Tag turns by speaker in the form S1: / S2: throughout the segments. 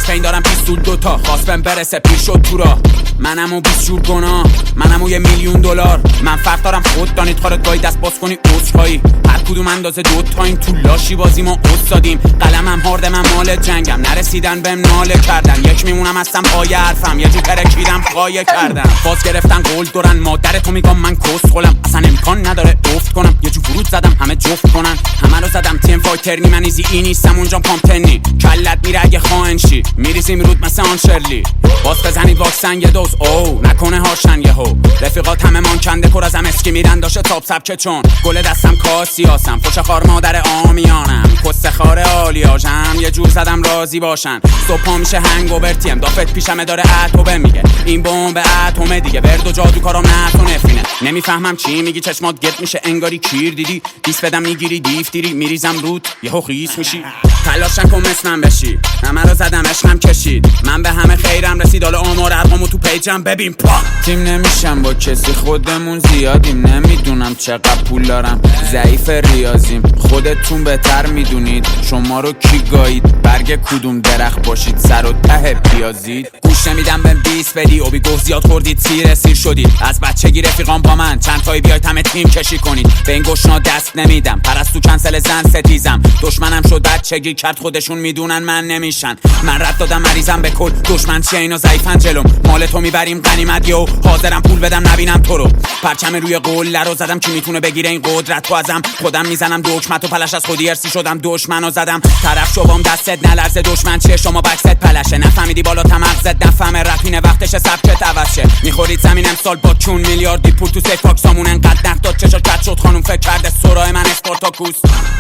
S1: پین دارم پیستول دوتا خواست بهم برسه پیر شد تو را منم و 20 جور گناه منم و $1,000,000 من فرق دارم خود دانید خارت گاهی دست باز کنی عذرخواهی هر کدوم اندازه دوتا این تو لاشی بازی ما استادیم قلمم هارده من مال جنگم نرسیدن بهم ناله کردن یک میمونم هستم پای حرفم یه جو ترکیدم قایه کردم باز گرفتن قول دارن مادر تو میگم من کس خولم اصلا امکان نداره افت کنم یه جو فرود زدم همه جفت کنن همه رو زدم تیم فایترنی من ایزی ای نیستم اونجا پامتنی کلت میره اگه خائنشی میریزیم رود مثل آن شرلی باز بزنید واکسن یه دوز او نکنه هاشن یهو رفیقات همه مان کنده پر از اسکی میرن داشه تاپ سبکه چون گل دستم کاسیاسم فوش خار مادر آمیانم کس خار آلیاژم یه جور زدم راضی باشن صبح میشه هنگوورتیم دافت پیشمه داره اتوبه میگه این بمب اتمه دیگه ورد و جادو کارام نه تو نفرینه نمیفهمم چی میگی چشمات گرد میشه انگاری کیر دیدی دیس بدم میگیری دیفتیری میریزم رود یهو خیس میشی تلاش نکن مثل من بشی همه رو زدم عشقم کشید من به همه خیرم رسید حالا آمار ارقامو تو پیجم ببین پا تیم نمیشم با کسی خودمون زیادیم نمیدونم چقدر پول دارم ضعیف ریاضیم خودتون بهتر میدونید شما رو کی گایید برگ کدوم درخت باشید سر و ته پیازید گوش نمیدم به 20 بدی اوبی گفت زیاد خوردید سیر شدید از بچگی رفیقام با من چند تایی بیاید همه تیم کشی کنید به این گشنا دست نمیدم پرستو کنسل زن ستیزم دشمنم شد بچگی کرد خودشون میدونن من نمیشن من رد دادم مریضم به کل دشمن چیه اینا ضعیفن جلوم مال تو میبریم غنیمت یو حاضرم پول بدم نبینم تو رو پرچم روی قله رو زدم کی میتونه بگیره این قدرت رو ازم خودم میزنم دکمت و پلش از خودی ارسی شدم دشمنو زدم طرف شوام دستت نلرزه دشمن چیه شما بکست پلشه نفهمیدی بالا مغزت نفهمه رپینه وقتش سبکت عوض شه میخورید زمین امسال با چون میلیاردی پول تو سیف باکسامون انقدر نقد داد چشا کت شد خانوم فکر کرده سرای من اسپارتاکوس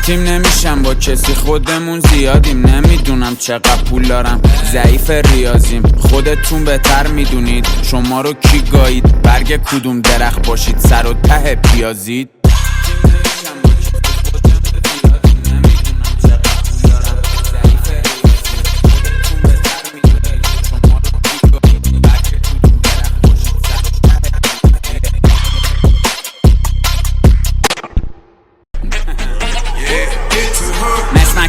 S1: تیم نمیشم با کسی خودمون زیادیم نمیدونم چقدر پول دارم ضعیف ریاضیم خودتون بهتر میدونید شما رو کی گایید برگ کدوم درخت باشید سر و ته پیازید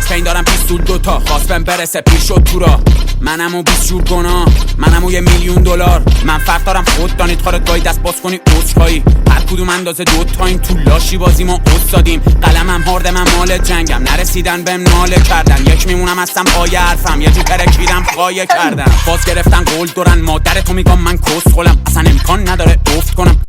S1: پین دارم پیستول دوتا خواست بهم برسه پیر شد تو را منم و 20 جور گناه منم و $1,000,000 من فرق دارم خود دانید خارت گاهی دست باز کنی عذرخواهی هر کدوم اندازه دوتا این تو لاشی بازی ما استادیم قلمم هارده من مال جنگم نرسیدن بهم ناله کردن یک میمونم هستم پای حرفم یه جو ترکیدم قایه کردم باز گرفتن قول دارن مادر تو میگم من کس خولم اصلا امکان نداره افت کنم